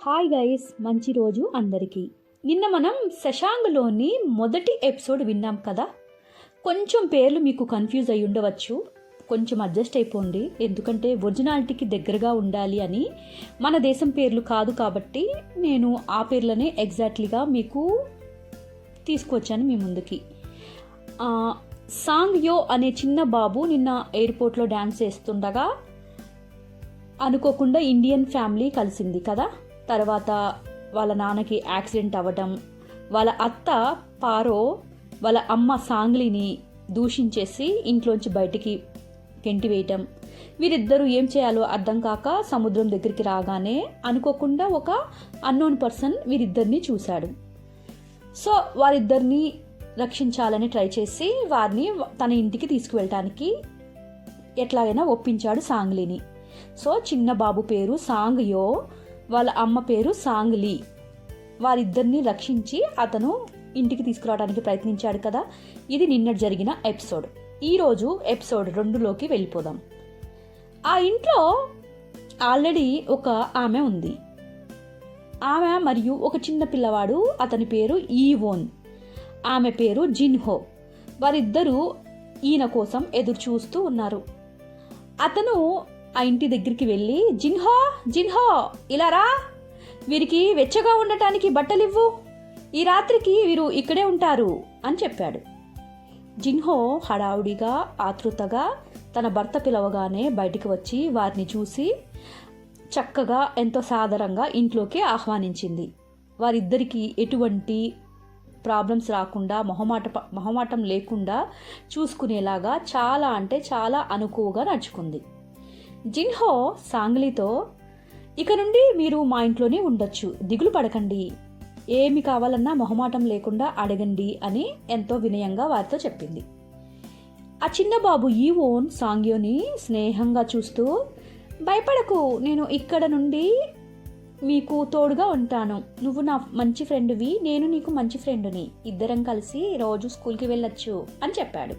Hi guys, మంచి రోజు అందరికీ. నిన్న మనం శశాంక్లోని మొదటి ఎపిసోడ్ విన్నాం కదా. కొంచెం పేర్లు మీకు కన్ఫ్యూజ్ అయి ఉండవచ్చు, కొంచెం అడ్జస్ట్ అయిపోండి. ఎందుకంటే ఒరిజినాలిటీకి దగ్గరగా ఉండాలి అని మన దేశం పేర్లు కాదు కాబట్టి నేను ఆ పేర్లనే ఎగ్జాక్ట్లీగా మీకు తీసుకొచ్చాను మీ ముందుకి. సాంగ్ యో అనే చిన్న బాబు నిన్న ఎయిర్పోర్ట్లో డ్యాన్స్ చేస్తుండగా అనుకోకుండా ఇండియన్ ఫ్యామిలీ కలిసింది కదా. తర్వాత వాళ్ళ నాన్నకి యాక్సిడెంట్ అవ్వడం, వాళ్ళ అత్త పారో వాళ్ళ అమ్మ సాంగ్లీని దూషించేసి ఇంట్లోంచి బయటికి గెంటివేయటం, వీరిద్దరూ ఏం చేయాలో అర్థం కాక సముద్రం దగ్గరికి రాగానే అనుకోకుండా ఒక అన్నోన్ పర్సన్ వీరిద్దరిని చూశాడు. సో వారిద్దరిని రక్షించాలని ట్రై చేసి వారిని తన ఇంటికి తీసుకువెళ్ళటానికి ఎట్లాగైనా ఒప్పించాడు సాంగ్లీని. సో చిన్న బాబు పేరు సాంగ్ యో, వాళ్ళ అమ్మ పేరు సాంగ్లీ. వారిద్దరిని రక్షించి అతను ఇంటికి తీసుకురావడానికి ప్రయత్నించాడు కదా. ఇది నిన్నటి జరిగిన ఎపిసోడ్. ఈరోజు ఎపిసోడ్ 2లోకి వెళ్ళిపోదాం. ఆ ఇంట్లో ఆల్రెడీ ఒక ఆమె ఉంది. ఆమె మరియు ఒక చిన్న పిల్లవాడు, అతని పేరు ఈవోన్, ఆమె పేరు జిన్హో. వారిద్దరూ ఈయన కోసం ఎదురు చూస్తూ ఉన్నారు. అతను ఆ ఇంటి దగ్గరికి వెళ్ళి, జిన్హో జిన్హో ఇలా రా, వీరికి వెచ్చగా ఉండటానికి బట్టలివ్వు, ఈ రాత్రికి వీరు ఇక్కడే ఉంటారు అని చెప్పాడు. జిన్హో హడావుడిగా ఆతృతగా తన భర్త పిలవగానే బయటికి వచ్చి వారిని చూసి చక్కగా ఎంతో సాదరంగా ఇంట్లోకి ఆహ్వానించింది. వారిద్దరికీ ఎటువంటి ప్రాబ్లమ్స్ రాకుండా మొహమాటం లేకుండా చూసుకునేలాగా చాలా అంటే చాలా అనుకువగా నడుచుకుంది. జిన్హో సాంగ్లీతో, ఇక నుండి మీరు మా ఇంట్లోనే ఉండొచ్చు, దిగులు పడకండి, ఏమి కావాలన్నా మొహమాటం లేకుండా అడగండి అని ఎంతో వినయంగా వారితో చెప్పింది. ఆ చిన్న బాబు ఈవోన్ సాంగ్యోని స్నేహంగా చూస్తూ, భయపడకు, నేను ఇక్కడ నుండి మీకు తోడుగా ఉంటాను, నువ్వు నా మంచి ఫ్రెండ్వి, నేను నీకు మంచి ఫ్రెండుని, ఇద్దరం కలిసి రోజు స్కూల్కి వెళ్ళొచ్చు అని చెప్పాడు.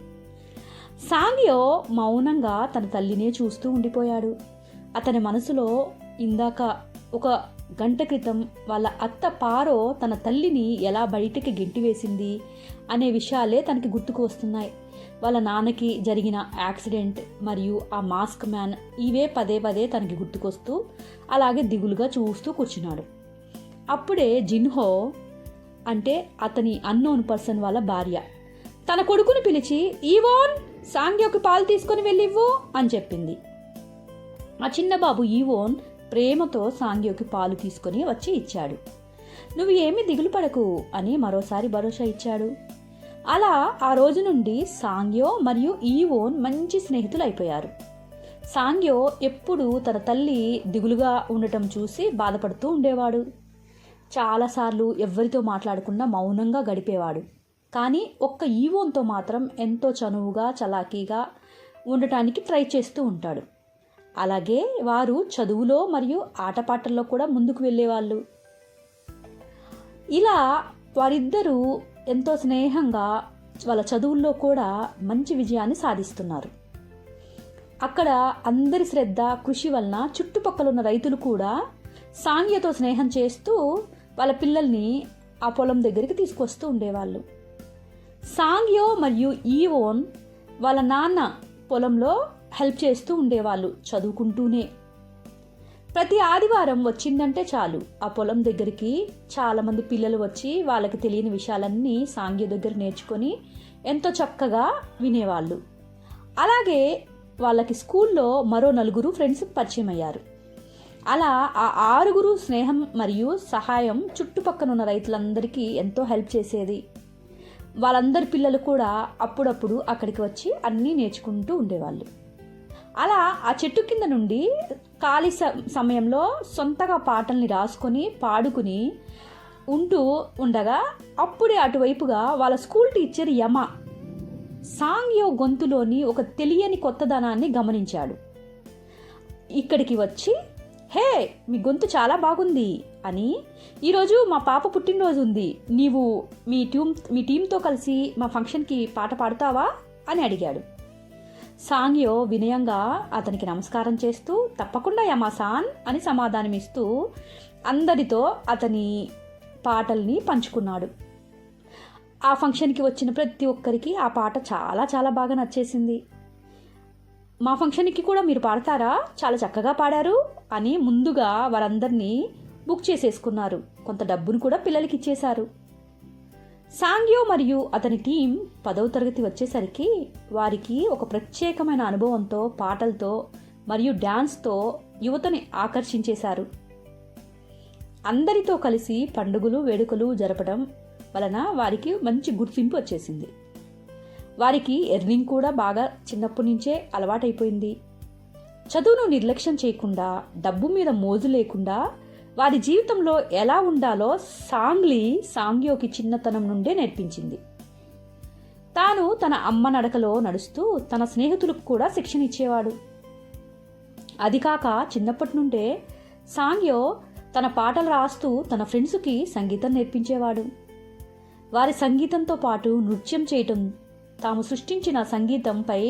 సాంగ్యో మౌనంగా తన తల్లినే చూస్తూ ఉండిపోయాడు. అతని మనసులో ఇందాక ఒక గంట క్రితం వాళ్ళ అత్త పారో తన తల్లిని ఎలా బయటికి గెంటివేసింది అనే విషయాలే తనకి గుర్తుకు వస్తున్నాయి. వాళ్ళ నాన్నకి జరిగిన యాక్సిడెంట్ మరియు ఆ మాస్క్ మ్యాన్, ఇవే పదే పదే తనకి గుర్తుకొస్తూ అలాగే దిగులుగా చూస్తూ కూర్చున్నాడు. అప్పుడే జిన్హో, అంటే అతని అన్నోన్ పర్సన్ వాళ్ళ భార్య, తన కొడుకుని పిలిచి, ఈవోన్ సాంగ్యోకి పాలు తీసుకుని వెళ్ళివ్వు అని చెప్పింది. ఆ చిన్న బాబు ఈవోన్ ప్రేమతో సాంగ్యోకి పాలు తీసుకుని వచ్చి ఇచ్చాడు. నువ్వు ఏమీ దిగులు పడకు అని మరోసారి భరోసా ఇచ్చాడు. అలా ఆ రోజు నుండి సాంగ్యో మరియు ఈవోన్ మంచి స్నేహితులు అయిపోయారు. సాంగ్యో ఎప్పుడూ తన తల్లి దిగులుగా ఉండటం చూసి బాధపడుతూ ఉండేవాడు. చాలాసార్లు ఎవ్వరితో మాట్లాడకుండా మౌనంగా గడిపేవాడు. కానీ ఒక్క ఈవోన్తో మాత్రం ఎంతో చనువుగా చలాకీగా ఉండటానికి ట్రై చేస్తూ ఉంటాడు. అలాగే వారు చదువులో మరియు ఆటపాటల్లో కూడా ముందుకు వెళ్ళేవాళ్ళు. ఇలా వారిద్దరూ ఎంతో స్నేహంగా వాళ్ళ చదువుల్లో కూడా మంచి విజయాన్ని సాధిస్తున్నారు. అక్కడ అందరి శ్రద్ధ కృషి వలన చుట్టుపక్కల ఉన్న రైతులు కూడా సాంగ్యతో స్నేహం చేస్తూ వాళ్ళ పిల్లల్ని ఆ పొలం దగ్గరికి తీసుకొస్తూ ఉండేవాళ్ళు. సాంగ్యో మరియు ఈవోన్ వాళ్ళ నాన్న పొలంలో హెల్ప్ చేస్తూ ఉండేవాళ్ళు చదువుకుంటూనే. ప్రతి ఆదివారం వచ్చిందంటే చాలు ఆ పొలం దగ్గరికి చాలామంది పిల్లలు వచ్చి వాళ్ళకి తెలియని విషయాలన్నీ సాంగ్యో దగ్గర నేర్చుకొని ఎంతో చక్కగా వినేవాళ్ళు. అలాగే వాళ్ళకి స్కూల్లో మరో 4 ఫ్రెండ్స్ పరిచయం అయ్యారు. అలా ఆ 6 స్నేహం మరియు సహాయం చుట్టుపక్కన ఉన్న రైతులందరికీ ఎంతో హెల్ప్ చేసేది. వాళ్ళందరి పిల్లలు కూడా అప్పుడప్పుడు అక్కడికి వచ్చి అన్నీ నేర్చుకుంటూ ఉండేవాళ్ళు. అలా ఆ చెట్టు కింద నుండి ఖాళీ సమయంలో సొంతగా పాటల్ని రాసుకొని పాడుకుని ఉంటూ ఉండగా అప్పుడే అటువైపుగా వాళ్ళ స్కూల్ టీచర్ యమ సాంగ్యో గొంతులోని ఒక తెలియని కొత్తదనాన్ని గమనించాడు. ఇక్కడికి వచ్చి, హే, మీ గొంతు చాలా బాగుంది అని, ఈరోజు మా పాప పుట్టినరోజు ఉంది, నీవు మీ టీంతో కలిసి మా ఫంక్షన్కి పాట పాడతావా అని అడిగాడు. సాంగ్యో వినయంగా అతనికి నమస్కారం చేస్తూ, తప్పకుండా యమాసాన్ అని సమాధానమిస్తూ అందరితో అతని పాటల్ని పంచుకున్నాడు. ఆ ఫంక్షన్కి వచ్చిన ప్రతి ఒక్కరికి ఆ పాట చాలా చాలా బాగా నచ్చేసింది. మా ఫంక్షన్కి కూడా మీరు పాడతారా, చాలా చక్కగా పాడారు అని ముందుగా వారందరినీ బుక్ చేసేసుకున్నారు. కొంత డబ్బును కూడా పిల్లలకి ఇచ్చేశారు. సాంగ్యో మరియు అతని టీం 10వ తరగతి వచ్చేసరికి వారికి ఒక ప్రత్యేకమైన అనుభవంతో, పాటలతో మరియు డ్యాన్స్తో యువతని ఆకర్షించేశారు. అందరితో కలిసి పండుగలు, వేడుకలు జరపడం వలన వారికి మంచి గుర్తింపు వచ్చేసింది. వారికి ఎర్నింగ్ కూడా బాగా చిన్నప్పటి నుంచే అలవాటైపోయింది. చదువును నిర్లక్ష్యం చేయకుండా, డబ్బు మీద మోజు లేకుండా వారి జీవితంలో ఎలా ఉండాలో సాంగ్యోకి చిన్నతనం నుండే నేర్పించింది. తాను తన అమ్మ నడకలో నడుస్తూ తన స్నేహితులకు కూడా శిక్షణ ఇచ్చేవాడు. అది కాక చిన్నప్పటి నుండే సాంగ్యో తన పాటలు రాస్తూ తన ఫ్రెండ్స్కి సంగీతం నేర్పించేవాడు. వారి సంగీతంతో పాటు నృత్యం చేయటం, తాము సృష్టించిన సంగీతంపై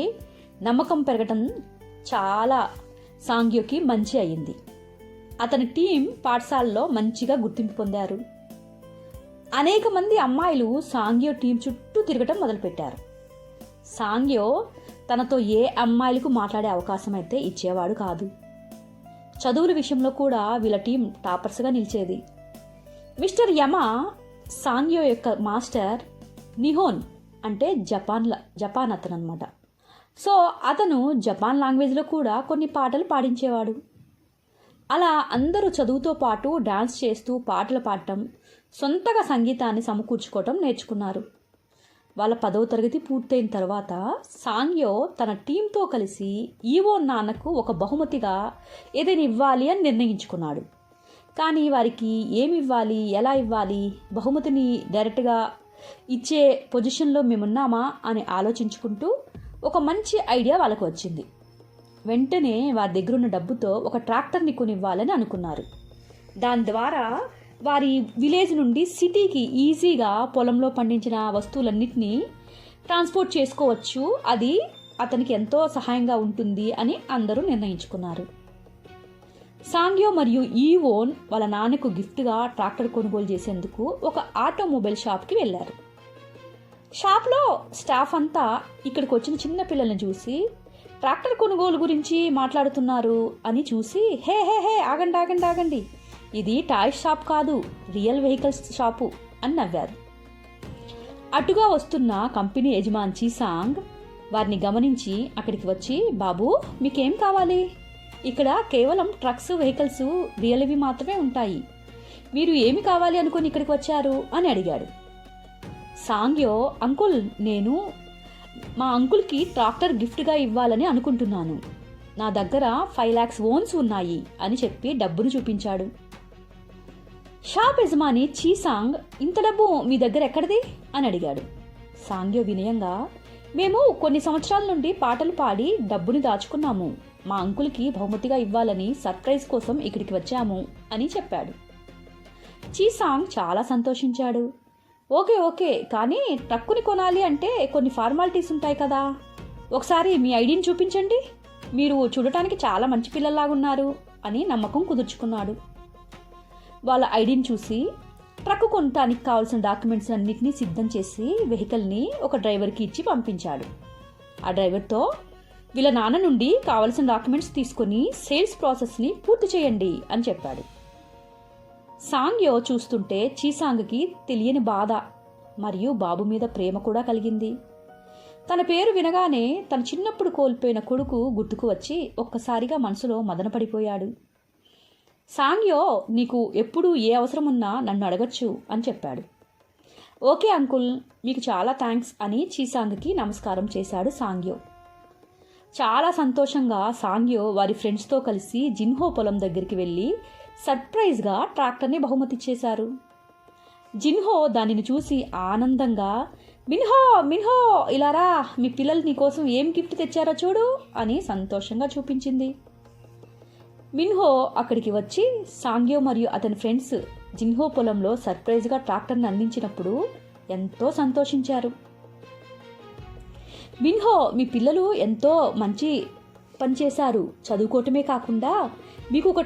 నమ్మకం పెరగటం చాలా సాంగ్యోకి మంచి అయింది. అతని టీం పాఠశాలలో మంచిగా గుర్తింపు పొందారు. అనేక మంది అమ్మాయిలు సాంగ్యో టీం చుట్టూ తిరగటం మొదలుపెట్టారు. సాంగ్యో తనతో ఏ అమ్మాయిలకు మాట్లాడే అవకాశం అయితే ఇచ్చేవాడు కాదు. చదువుల విషయంలో కూడా వీళ్ళ టీం టాపర్స్గా నిలిచేది. మిస్టర్ యమా సాంగ్యో యొక్క మాస్టర్. నిహోన్ అంటే జపాన్ అతను అనమాట. సో అతను జపాన్ లాంగ్వేజ్లో కూడా కొన్ని పాటలు పాడించేవాడు. అలా అందరూ చదువుతో పాటు డాన్స్ చేస్తూ పాటలు పాడటం, సొంతగా సంగీతాన్ని సమకూర్చుకోవటం నేర్చుకున్నారు. వాళ్ళ 10వ తరగతి పూర్తయిన తర్వాత సాంగ్యో తన టీంతో కలిసి ఈవో నాన్నకు ఒక బహుమతిగా ఏదైనా ఇవ్వాలి అని నిర్ణయించుకున్నాడు. కానీ వారికి ఏమి ఇవ్వాలి, ఎలా ఇవ్వాలి, బహుమతిని డైరెక్ట్గా ఇచ్చే పొజిషన్లో మేమున్నామా అని ఆలోచించుకుంటూ ఒక మంచి ఐడియా వాళ్ళకు వచ్చింది. వెంటనే వారి దగ్గరున్న డబ్బుతో ఒక ట్రాక్టర్ని కొనివ్వాలని అనుకున్నారు. దాని ద్వారా వారి విలేజ్ నుండి సిటీకి ఈజీగా పొలంలో పండించిన వస్తువులన్నింటినీ ట్రాన్స్పోర్ట్ చేసుకోవచ్చు. అది అతనికి ఎంతో సహాయంగా ఉంటుంది అని అందరూ నిర్ణయించుకున్నారు. సాంగ్యో మరియు ఈవోన్ వాళ్ళ నాన్నకు గిఫ్ట్గా ట్రాక్టర్ కొనుగోలు చేసేందుకు ఒక ఆటోమొబైల్ షాప్కి వెళ్ళారు. షాప్లో స్టాఫ్ అంతా ఇక్కడికి వచ్చిన చిన్న పిల్లల్ని చూసి ట్రాక్టర్ కొనుగోలు గురించి మాట్లాడుతున్నారు అని చూసి హే హే హే ఆగండి, ఇది టాయ్ షాప్ కాదు, రియల్ వెహికల్స్ షాపు అని నవ్వారు. అటుగా వస్తున్న కంపెనీ యజమాని చీసాంగ్ వారిని గమనించి అక్కడికి వచ్చి, బాబు మీకేం కావాలి, ఇక్కడ కేవలం ట్రక్స్, వెహికల్స్ రియల్వి మాత్రమే ఉంటాయి, మీరు ఏమి కావాలి అనుకుని ఇక్కడికి వచ్చారు అని అడిగాడు. సాంగ్యో, అంకుల్ నేను మా అంకుల్కి ట్రాక్టర్ గిఫ్ట్గా ఇవ్వాలని అనుకుంటున్నాను, నా దగ్గర 5 lakhs ఓన్స్ ఉన్నాయి అని చెప్పి డబ్బును చూపించాడు. షాప్ యజమాని చీసాంగ్, ఇంత డబ్బు మీ దగ్గర ఎక్కడిది అని అడిగాడు. సాంగ్యో వినయంగా, మేము కొన్ని సంవత్సరాల నుండి పాటలు పాడి డబ్బుని దాచుకున్నాము, మా అంకుల్కి బహుమతిగా ఇవ్వాలని సర్ప్రైజ్ కోసం ఇక్కడికి వచ్చాము అని చెప్పాడు. చీసాంగ్ చాలా సంతోషించాడు. ఓకే కానీ ట్రక్కుని కొనాలి అంటే కొన్ని ఫార్మాలిటీస్ ఉంటాయి కదా, ఒకసారి మీ ఐడిని చూపించండి, మీరు చూడటానికి చాలా మంచి పిల్లల్లాగున్నారు అని నమ్మకం కుదుర్చుకున్నాడు. వాళ్ళ ఐడిని చూసి ట్రక్కు కొనటానికి కావాల్సిన డాక్యుమెంట్స్ అన్నింటినీ సిద్ధం చేసి వెహికల్ని ఒక డ్రైవర్కి ఇచ్చి పంపించాడు. ఆ డ్రైవర్తో వీళ్ళ నాన్న నుండి కావాల్సిన డాక్యుమెంట్స్ తీసుకొని సేల్స్ ప్రాసెస్ని పూర్తి చేయండి అని చెప్పాడు. సాంగ్యో చూస్తుంటే చీసాంగ్కి తెలియని బాధ మరియు బాబు మీద ప్రేమ కూడా కలిగింది. తన పేరు వినగానే తన చిన్నప్పుడు కోల్పోయిన కొడుకు గుర్తుకు వచ్చి ఒక్కసారిగా మనసులో మదనపడిపోయాడు. సాంగ్యో, నీకు ఎప్పుడు ఏ అవసరం ఉన్నా నన్ను అడగచ్చు అని చెప్పాడు. ఓకే అంకుల్, మీకు చాలా థ్యాంక్స్ అని చీసాంగ్కి నమస్కారం చేశాడు సాంగ్యో. చాలా సంతోషంగా సాంగ్యో వారి ఫ్రెండ్స్తో కలిసి జిన్హో పొలం దగ్గరికి వెళ్ళి సర్ప్రైజ్గా ట్రాక్టర్ని బహుమతిచ్చేశారు. జిన్హో దానిని చూసి ఆనందంగా, మిన్హో ఇలా రా, మీ పిల్లలు నీకోసం ఏం గిఫ్ట్ తెచ్చారో చూడు అని సంతోషంగా చూపించింది. మిన్హో అక్కడికి వచ్చి సాంగ్యో మరియు అతని ఫ్రెండ్స్ జిన్హో పొలంలో సర్ప్రైజ్గా ట్రాక్టర్ని అందించినప్పుడు ఎంతో సంతోషించారు. మిన్హో, మీ పిల్లలు ఎంతో మంచి పనిచేశారు, చదువుకోవటమే కాకుండా మీకు ఒక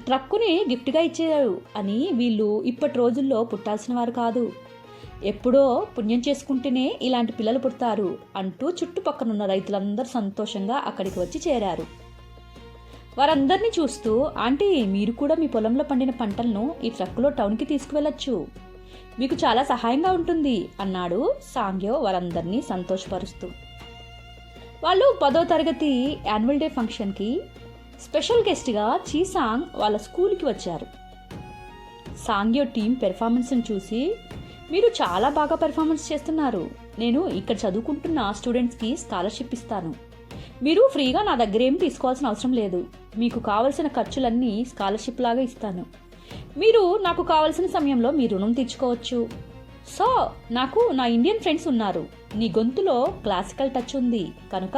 ట్రక్కుని గిఫ్ట్గా ఇచ్చారు అని వీళ్ళు ఇప్పటి రోజుల్లో పుట్టాల్సిన వారు కాదు. ఎప్పుడో పుణ్యం చేసుకుంటేనే ఇలాంటి పిల్లలు పుడతారు అంటూ చుట్టుపక్కనున్న రైతులందరూ సంతోషంగా అక్కడికి వచ్చి చేరారు. వారందరినీ చూస్తూ, ఆంటీ, మీరు కూడా మీ పొలంలో పండిన పంటలను ఈ ట్రక్కులో టౌన్కి తీసుకువెళ్ళొచ్చు, మీకు చాలా సహాయంగా ఉంటుంది అన్నాడు సాంగ్యో వారందరినీ సంతోషపరుస్తూ. వాళ్ళు 10వ తరగతి యాన్యువల్ డే ఫంక్షన్కి స్పెషల్ గెస్ట్గా చీసాంగ్ వాళ్ళ స్కూల్కి వచ్చారు. సాంగ్యో టీం పెర్ఫార్మెన్స్ని చూసి, మీరు చాలా బాగా పెర్ఫార్మెన్స్ చేస్తున్నారు, నేను ఇక్కడ చదువుకుంటున్న స్టూడెంట్స్కి స్కాలర్షిప్ ఇస్తాను, మీరు ఫ్రీగా నా దగ్గర ఏం తీసుకోవాల్సిన అవసరం లేదు, మీకు కావలసిన ఖర్చులన్నీ స్కాలర్షిప్ లాగా ఇస్తాను, మీరు నాకు కావలసిన సమయంలో మీ రుణం తీర్చుకోవచ్చు. సో నాకు నా ఇండియన్ ఫ్రెండ్స్ ఉన్నారు, నీ గొంతులో క్లాసికల్ టచ్ ఉంది కనుక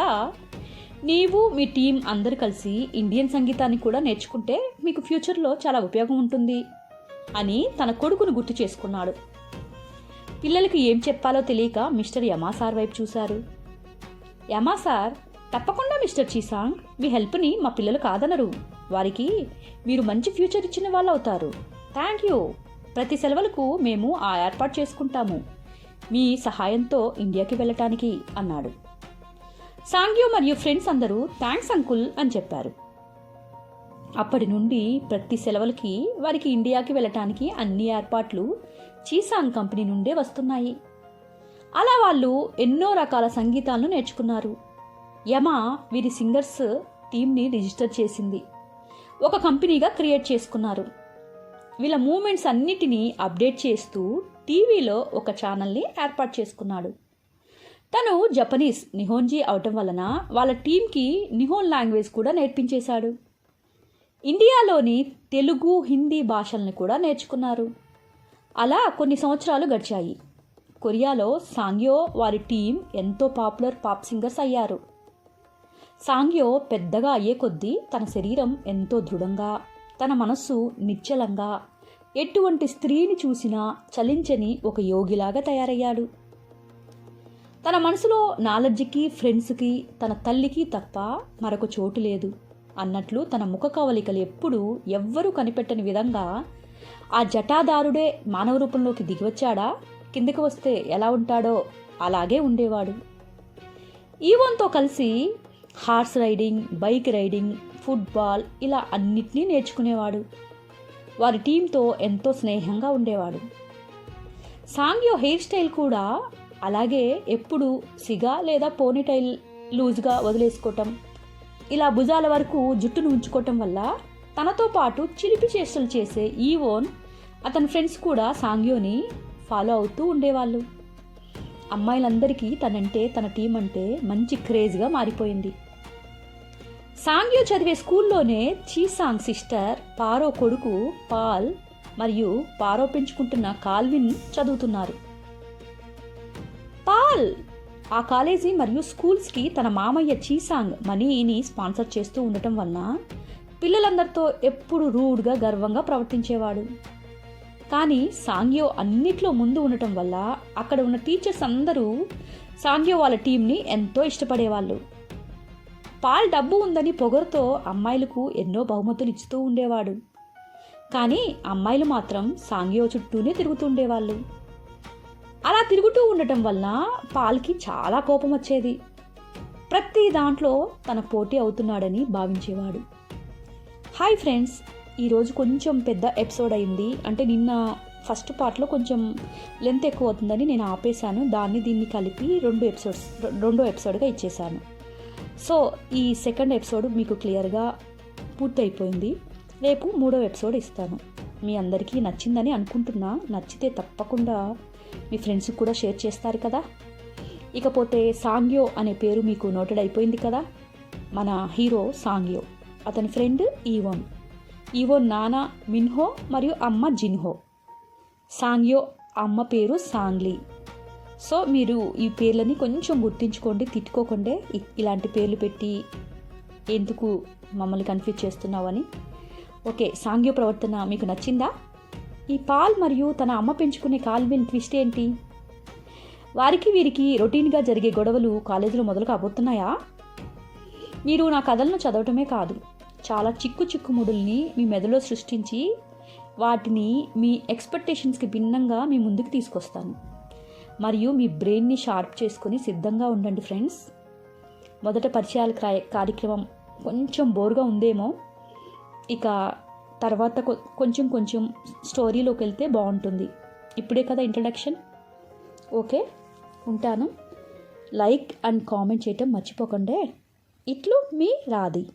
నీవు మీ టీం అందరు కలిసి ఇండియన్ సంగీతాన్ని కూడా నేర్చుకుంటే మీకు ఫ్యూచర్లో చాలా ఉపయోగం ఉంటుంది అని తన కొడుకును గుర్తు చేసుకున్నాడు. పిల్లలకి ఏం చెప్పాలో తెలియక మిస్టర్ యమా సార్ వైపు చూశారు. యమా సార్, తప్పకుండా మిస్టర్ చీసాంగ్, మీ హెల్ప్ని మా పిల్లలు కాదనరు, వారికి మీరు మంచి ఫ్యూచర్ ఇచ్చిన వాళ్ళు అవుతారు. థ్యాంక్ యూ, ప్రతి సెలవులకు మేము ఆ ఏర్పాటు చేసుకుంటాము మీ సహాయంతో ఇండియాకి వెళ్ళటానికి అన్నాడు. సాంగ్యో మరియు ఫ్రెండ్స్ అందరూ థ్యాంక్స్ అంకుల్ అని చెప్పారు. అప్పటి నుండి ప్రతి సెలవులకి వారికి ఇండియాకి వెళ్ళటానికి అన్ని ఏర్పాట్లు చీసాంగ్ కంపెనీ నుండే వస్తున్నాయి. అలా వాళ్ళు ఎన్నో రకాల సంగీతాలను నేర్చుకున్నారు. యమా వీరి సింగర్స్ టీంని రిజిస్టర్ చేసింది, ఒక కంపెనీగా క్రియేట్ చేసుకున్నారు. వీళ్ళ మూమెంట్స్ అన్నిటినీ అప్డేట్ చేస్తూ టీవీలో ఒక ఛానల్ని ఏర్పాటు చేసుకున్నాడు. తను జపనీస్ నిహోంజీ అవటం వలన వాళ్ళ టీంకి నిహోన్ లాంగ్వేజ్ కూడా నేర్పించేశాడు. ఇండియాలోని తెలుగు, హిందీ భాషల్ని కూడా నేర్చుకున్నారు. అలా కొన్ని సంవత్సరాలు గడిచాయి. కొరియాలో సాంగ్యో వారి టీం ఎంతో పాపులర్ పాప్ సింగర్స్ అయ్యారు. సాంగ్యో పెద్దగా అయ్యే కొద్దీ తన శరీరం ఎంతో దృఢంగా, తన మనస్సు నిశ్చలంగా, ఎటువంటి స్త్రీని చూసినా చలించని ఒక యోగిలాగా తయారయ్యాడు. తన మనసులో నాలెడ్జ్కి, ఫ్రెండ్స్కి, తన తల్లికి తప్ప మరొక చోటు లేదు అన్నట్లు తన ముఖ కవలికలు ఎప్పుడూ ఎవ్వరూ కనిపెట్టని విధంగా ఆ జటాదారుడే మానవ రూపంలోకి దిగివచ్చాడా, కిందకి వస్తే ఎలా ఉంటాడో అలాగే ఉండేవాడు. ఈవోన్తో కలిసి horse riding, bike riding, football ఇలా అన్నిటినీ నేర్చుకునేవాడు. వారి టీంతో ఎంతో స్నేహంగా ఉండేవాడు. సాంగ్యో హెయిర్ స్టైల్ కూడా అలాగే ఎప్పుడు సిగా లేదా పోనీటైల్ లూజ్గా వదిలేసుకోవటం, ఇలా భుజాల వరకు జుట్టును ఉంచుకోవటం వల్ల తనతో పాటు చిలిపి చేష్టలు చేసే ఈవోన్, అతని ఫ్రెండ్స్ కూడా సాంగ్యోని ఫాలో అవుతూ ఉండేవాళ్ళు. అమ్మాయిలందరికీ తనంటే, తన టీం అంటే మంచి క్రేజ్గా మారిపోయింది. సాంగ్యో చదివే స్కూల్లోనే చీసాంగ్ సిస్టర్ పారో కొడుకు పాల్ మరియు పారో పెంచుకుంటున్న కాల్విన్ చదువుతున్నారు. పాల్ ఆ కాలేజీ మరియు స్కూల్స్కి తన మామయ్య చీసాంగ్ మనీని స్పాన్సర్ చేస్తూ ఉండటం వలన పిల్లలందరితో ఎప్పుడు రూడ్గా, గర్వంగా ప్రవర్తించేవాడు. కానీ సాంగ్యో అన్నిట్లో ముందు ఉండటం వల్ల అక్కడ ఉన్న టీచర్స్ అందరూ సాంగ్యో వాళ్ళ టీంని ఎంతో ఇష్టపడేవాళ్ళు. పాల్ డబ్బు ఉందని పొగరుతో అమ్మాయిలకు ఎన్నో బహుమతులు ఇస్తూ ఉండేవాడు. కానీ అమ్మాయిలు మాత్రం సాంగ్యో చుట్టూనే తిరుగుతుండేవాళ్ళు. అలా తిరుగుతూ ఉండటం వల్ల పాల్కి చాలా కోపం వచ్చేది. ప్రతి దాంట్లో తన పోటీ అవుతున్నాడని భావించేవాడు. హాయ్ ఫ్రెండ్స్, ఈరోజు కొంచెం పెద్ద ఎపిసోడ్ అయింది. అంటే నిన్న ఫస్ట్ పార్ట్లో కొంచెం లెంత్ ఎక్కువ అవుతుందని నేను ఆపేశాను. దీన్ని కలిపి రెండో ఎపిసోడ్గా ఇచ్చేసాను. సో ఈ సెకండ్ ఎపిసోడ్ మీకు క్లియర్గా పూర్తయిపోయింది. రేపు 3వ ఎపిసోడ్ ఇస్తాను. మీ అందరికీ నచ్చిందని అనుకుంటున్నా. నచ్చితే తప్పకుండా మీ ఫ్రెండ్స్కి కూడా షేర్ చేస్తారు కదా. ఇకపోతే సాంగ్యో అనే పేరు మీకు నోటెడ్ అయిపోయింది కదా. మన హీరో సాంగ్యో, అతని ఫ్రెండ్ ఈవోన్ నాన్న మిన్హో మరియు అమ్మ జిన్హో. సాంగ్యో అమ్మ పేరు సాంగ్లీ. సో మీరు ఈ పేర్లని కొంచెం గుర్తించుకోండి, తిట్టుకోకండి. ఇలాంటి పేర్లు పెట్టి ఎందుకు మమ్మల్ని కన్ఫ్యూజ్ చేస్తున్నావని. ఓకే, సాంగ్యో ప్రవర్తన మీకు నచ్చిందా? ఈ పాల్ మరియు తన అమ్మ పెంచుకునే కాల్విన్ ట్విస్ట్ ఏంటి? వారికి వీరికి రొటీన్గా జరిగే గొడవలు కాలేజీలో మొదలు కాబోతున్నాయా? మీరు నా కథలను చదవటమే కాదు, చాలా చిక్కుముడుల్ని మీ మెదడులో సృష్టించి వాటిని మీ ఎక్స్పెక్టేషన్స్కి భిన్నంగా మీ ముందుకు తీసుకొస్తాను. మరియు మీ బ్రెయిన్ని షార్ప్ చేసుకొని సిద్ధంగా ఉండండి ఫ్రెండ్స్. మొదట పరిచయాల కార్యక్రమం కొంచెం బోర్గా ఉందేమో, ఇక తర్వాత కొంచెం స్టోరీలోకి వెళ్తే బాగుంటుంది. ఇప్పుడే కదా ఇంట్రడక్షన్. ఓకే, ఉంటాను. లైక్ అండ్ కామెంట్ చేయటం మర్చిపోకండి. ఇట్లు మీ రాధి.